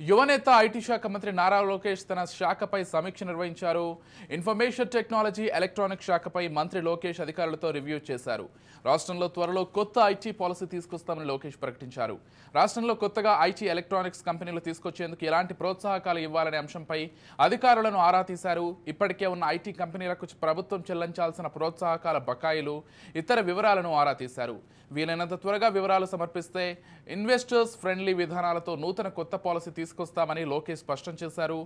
యువనేత ఐటీ శాఖ మంత్రి నారా లోకేష్ తన శాఖపై సమీక్ష నిర్వహించారు. ఇన్ఫర్మేషన్ టెక్నాలజీ, ఎలక్ట్రానిక్ శాఖపై మంత్రి లోకేష్ అధికారులతో రివ్యూ చేశారు. రాష్ట్రంలో త్వరలో కొత్త ఐటీ పాలసీ తీసుకొస్తామని లోకేష్ ప్రకటించారు. రాష్ట్రంలో కొత్తగా ఐటీ, ఎలక్ట్రానిక్స్ కంపెనీలు తీసుకొచ్చేందుకు ఎలాంటి ప్రోత్సాహకాలు ఇవ్వాలనే అంశంపై అధికారులను ఆరా తీశారు. ఇప్పటికే ఉన్న ఐటీ కంపెనీలకు ప్రభుత్వం చెల్లించాల్సిన ప్రోత్సాహకాల బకాయిలు, ఇతర వివరాలను ఆరా తీశారు. వీలైనంత త్వరగా వివరాలు సమర్పిస్తే ఇన్వెస్టర్స్ ఫ్రెండ్లీ విధానాలతో నూతన కొత్త పాలసీ తీసుకొస్తామని లోకేష్ స్పష్టం చేశారు.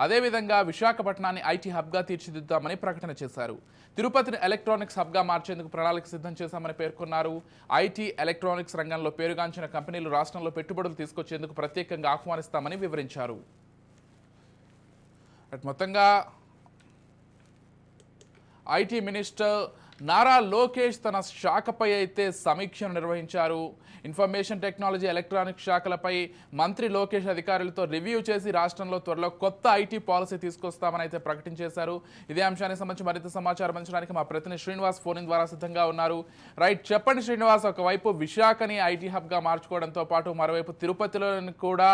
అదేవిధంగా విశాఖపట్నాన్ని ఐటీ హబ్గా తీర్చిదిద్దామని ప్రకటన చేశారు. తిరుపతిని ఎలక్ట్రానిక్స్ హబ్గా మార్చేందుకు ప్రణాళిక సిద్ధం చేశామని పేర్కొన్నారు. ఐటీ, ఎలక్ట్రానిక్స్ రంగంలో పేరుగాంచిన కంపెనీలు రాష్ట్రంలో పెట్టుబడులు తీసుకొచ్చేందుకు ప్రత్యేకంగా ఆహ్వానిస్తామని వివరించారు. మొత్తంగా ఐటీ మినిస్టర్ నారా లోకేష్ తన శాఖపై అయితే సమీక్షను నిర్వహించారు. ఇన్ఫర్మేషన్ టెక్నాలజీ, ఎలక్ట్రానిక్ శాఖలపై మంత్రి లోకేష్ అధికారులతో రివ్యూ చేసి రాష్ట్రంలో త్వరలో కొత్త ఐటీ పాలసీ తీసుకొస్తామని అయితే ప్రకటించేశారు. ఇదే అంశానికి సంబంధించి మరింత సమాచారం అందించడానికి మా ప్రతినిధి శ్రీనివాస్ ఫోన్ ద్వారా సిద్ధంగా ఉన్నారు. రైట్, చెప్పండి శ్రీనివాస్. ఒకవైపు విశాఖని ఐటీ హబ్గా మార్చుకోవడంతో పాటు మరోవైపు తిరుపతిలో కూడా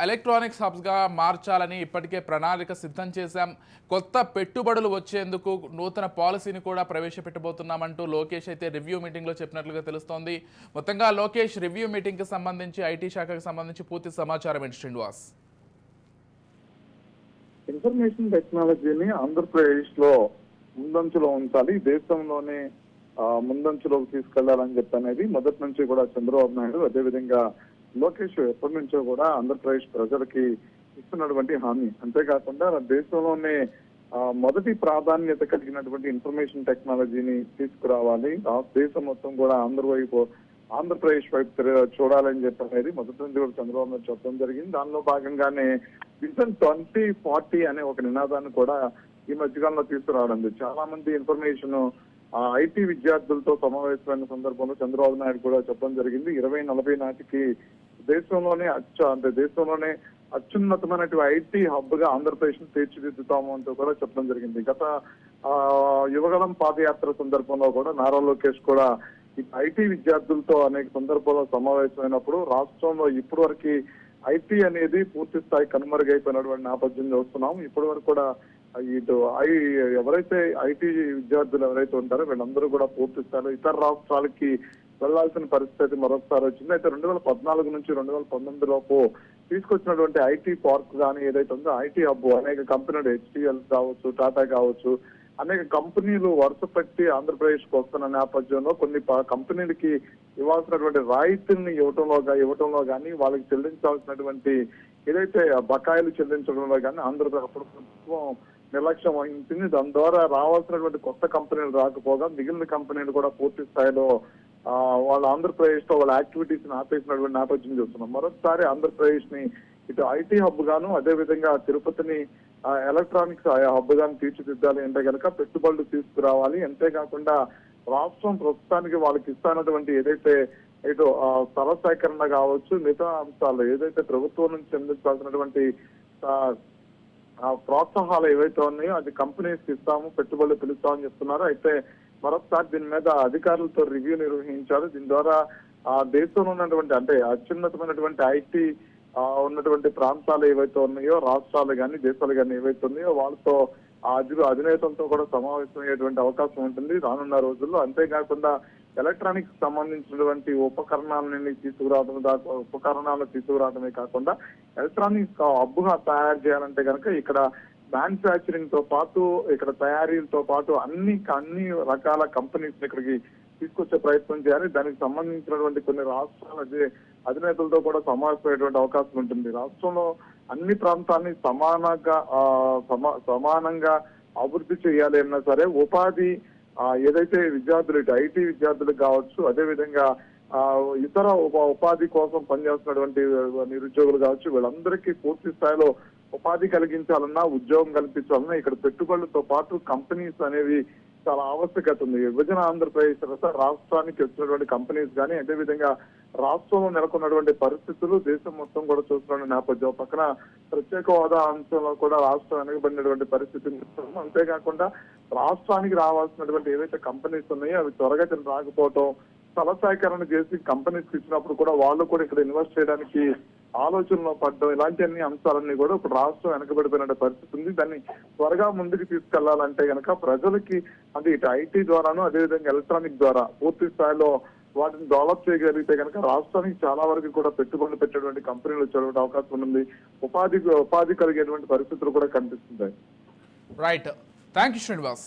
ఎలక్ట్రానిక్స్ హబ్స్గా మార్చాలని ఇప్పటికే ప్రణాళిక సిద్ధం చేశాం, కొత్త పెట్టుబడులు వచ్చేందుకు నూతన పాలసీని కూడా ప్రవేశపెట్టబోతున్నామంటూ లోకేష్ అయితే రివ్యూ మీటింగ్లో చెప్పినట్లుగా తెలుస్తోంది. మొత్తంగా లోకేష్ రివ్యూ మీటింగ్కి సంబంధించి ఐటీ శాఖకు సంబంధించి పూర్తి సమాచారం ఏంటి శ్రీనివాస్? ఇన్ఫర్మేషన్ టెక్నాలజీని ఆంధ్రప్రదేశ్ లో ముందంచులో ఉంచాలి, దేశంలోనే ముందంచులోకి తీసుకెళ్లాలని చెప్పి అనేది మొదటి నుంచి కూడా చంద్రబాబు నాయుడు, అదేవిధంగా లోకేష్ ఎప్పటి నుంచో కూడా ఆంధ్రప్రదేశ్ ప్రజలకి ఇస్తున్నటువంటి హామీ. అంతేకాకుండా దేశంలోనే మొదటి ప్రాధాన్యత కలిగినటువంటి ఇన్ఫర్మేషన్ టెక్నాలజీని తీసుకురావాలి, దేశం మొత్తం కూడా ఆంధ్రప్రదేశ్ వైపు చూడాలని చెప్పి అనేది మొదటి నుంచి కూడా చంద్రబాబు నాయుడు చెప్పడం జరిగింది. దానిలో భాగంగానే విజన్ 2040 అనే ఒక నినాదాన్ని కూడా ఈ మధ్యకాలంలో తీసుకురావడం. చాలా మంది ఇన్ఫర్మేషన్ ఐటీ విద్యార్థులతో సమావేశమైన సందర్భంలో చంద్రబాబు నాయుడు కూడా చెప్పడం జరిగింది. 2040 నాటికి దేశంలోనే అత్యున్నతమైనటువంటి ఐటీ హబ్ గా ఆంధ్రప్రదేశ్ ను తీర్చిదిద్దుతాము అంటూ కూడా చెప్పడం జరిగింది. గత యువగలం పాదయాత్ర సందర్భంలో కూడా నారా లోకేష్ కూడా ఐటీ విద్యార్థులతో అనేక సందర్భాల్లో సమావేశమైనప్పుడు రాష్ట్రంలో ఇప్పటి వరకు ఐటీ అనేది పూర్తి స్థాయి కనుమరుగైపోయినటువంటి నేపథ్యం చూస్తున్నాం. ఇప్పటి వరకు కూడా ఎవరైతే ఐటీ విద్యార్థులు ఎవరైతే ఉంటారో వీళ్ళందరూ కూడా పూర్తి స్థాయిలో ఇతర రాష్ట్రాలకి వెళ్లాల్సిన పరిస్థితి మరొకసారి వచ్చింది. అయితే 2014 నుంచి 2019 లోపు తీసుకొచ్చినటువంటి ఐటీ పార్క్ కానీ ఏదైతే ఉందో ఐటీ హబ్, అనేక కంపెనీలు హెచ్సిఎల్ కావచ్చు, టాటా కావచ్చు, అనేక కంపెనీలు వరుస పెట్టి ఆంధ్రప్రదేశ్ కు వస్తున్న నేపథ్యంలో కొన్ని కంపెనీలకి ఇవ్వాల్సినటువంటి రాయితీని ఇవ్వటంలో కానీ వాళ్ళకి చెల్లించాల్సినటువంటి ఏదైతే బకాయిలు చెల్లించడంలో కానీ ఆంధ్రప్రదేశ్ ప్రభుత్వం నిర్లక్ష్యం వహించింది. దాని ద్వారా రావాల్సినటువంటి కొత్త కంపెనీలు రాకపోగా మిగిలిన కంపెనీలు కూడా పూర్తి స్థాయిలో వాళ్ళ ఆంధ్రప్రదేశ్ లో వాళ్ళ యాక్టివిటీస్ ని ఆపేసినటువంటి నేపథ్యం చూస్తున్నాం. మరొకసారి ఆంధ్రప్రదేశ్ ని ఇటు ఐటీ హబ్ గాను, అదేవిధంగా తిరుపతిని ఎలక్ట్రానిక్స్ హబ్ గాను తీర్చిదిద్దాలి అంటే కనుక పెట్టుబడులు తీసుకురావాలి. అంతేకాకుండా రాష్ట్రం ప్రస్తుతానికి వాళ్ళకి ఇస్తున్నటువంటి ఏదైతే ఇటు స్థల సేకరణ కావచ్చు, మిగతా అంశాలు ఏదైతే ప్రభుత్వం నుంచి అందించాల్సినటువంటి ప్రోత్సాహాలు ఏవైతే ఉన్నాయో అది కంపెనీస్ ఇస్తాము, పెట్టుబడులు పిలుస్తామని చెప్తున్నారు. అయితే మరొకసారి దీని మీద అధికారులతో రివ్యూ నిర్వహించారు. దీని ద్వారా దేశంలో ఉన్నటువంటి అంటే అత్యున్నతమైనటువంటి ఐటీ ఉన్నటువంటి ప్రాంతాలు ఏవైతే ఉన్నాయో, రాష్ట్రాలు కానీ దేశాలు కానీ ఏవైతే ఉన్నాయో వాళ్ళతో అధినేతలతో కూడా సమావేశమయ్యేటువంటి అవకాశం ఉంటుంది రానున్న రోజుల్లో. అంతేకాకుండా ఎలక్ట్రానిక్స్ సంబంధించినటువంటి ఉపకరణాలను తీసుకురావడమే కాకుండా ఎలక్ట్రానిక్స్ హబ్గా తయారు చేయాలంటే కనుక ఇక్కడ మ్యానుఫ్యాక్చరింగ్ తో పాటు ఇక్కడ తయారీలతో పాటు అన్ని రకాల కంపెనీస్ ఇక్కడికి తీసుకొచ్చే ప్రయత్నం చేయాలి. దానికి సంబంధించినటువంటి కొన్ని రాష్ట్రాల అధినేతలతో కూడా సమావేశమయ్యేటువంటి అవకాశం ఉంటుంది. రాష్ట్రంలో అన్ని ప్రాంతాన్ని సమానంగా అభివృద్ధి చేయాలి అన్నా సరే ఉపాధి ఏదైతే విద్యార్థులు ఇటు ఐటీ విద్యార్థులకు కావచ్చు, అదేవిధంగా ఇతర ఉపాధి కోసం పనిచేస్తున్నటువంటి నిరుద్యోగులు కావచ్చు, వీళ్ళందరికీ పూర్తి స్థాయిలో ఉపాధి కలిగించాలన్నా, ఉద్యోగం కల్పించాలన్నా ఇక్కడ పెట్టుబడులతో పాటు కంపెనీస్ అనేవి చాలా ఆవశ్యకత ఉంది. విభజన ఆంధ్రప్రదేశ్ రాష్ట్రానికి వచ్చినటువంటి కంపెనీస్ కానీ, అదేవిధంగా రాష్ట్రంలో నెలకొన్నటువంటి పరిస్థితులు దేశం మొత్తం కూడా చూస్తున్న నేపథ్యం పక్కన ప్రత్యేక హోదా అంశంలో కూడా రాష్ట్రం వెనకబడినటువంటి పరిస్థితి. అంతేకాకుండా రాష్ట్రానికి రావాల్సినటువంటి ఏవైతే కంపెనీస్ ఉన్నాయో అవి త్వరగతిని రాకపోవటం, స్థల సేకరణ చేసి కంపెనీస్ ఇచ్చినప్పుడు కూడా వాళ్ళు కూడా ఇక్కడ ఇన్వెస్ట్ చేయడానికి ఆలోచనలో పడ్డం ఇలాంటి అన్ని అంశాలన్నీ కూడా ఇప్పుడు రాష్ట్రం వెనకబడిపోయిన పరిస్థితి ఉంది. దాన్ని త్వరగా ముందుకు తీసుకెళ్లాలంటే గనక ప్రజలకి అది ఇటు ఐటీ ద్వారాను అదేవిధంగా ఎలక్ట్రానిక్ ద్వారా పూర్తి స్థాయిలో వాటిని డెవలప్ చేయగలిగితే కనుక రాష్ట్రానికి చాలా వరకు కూడా పెట్టుబడులు పెట్టేటువంటి కంపెనీలు వచ్చేటువంటి అవకాశం ఉంది. ఉపాధి కలిగేటువంటి పరిస్థితులు కూడా కనిపిస్తున్నాయి. Right, thank you Srinivas.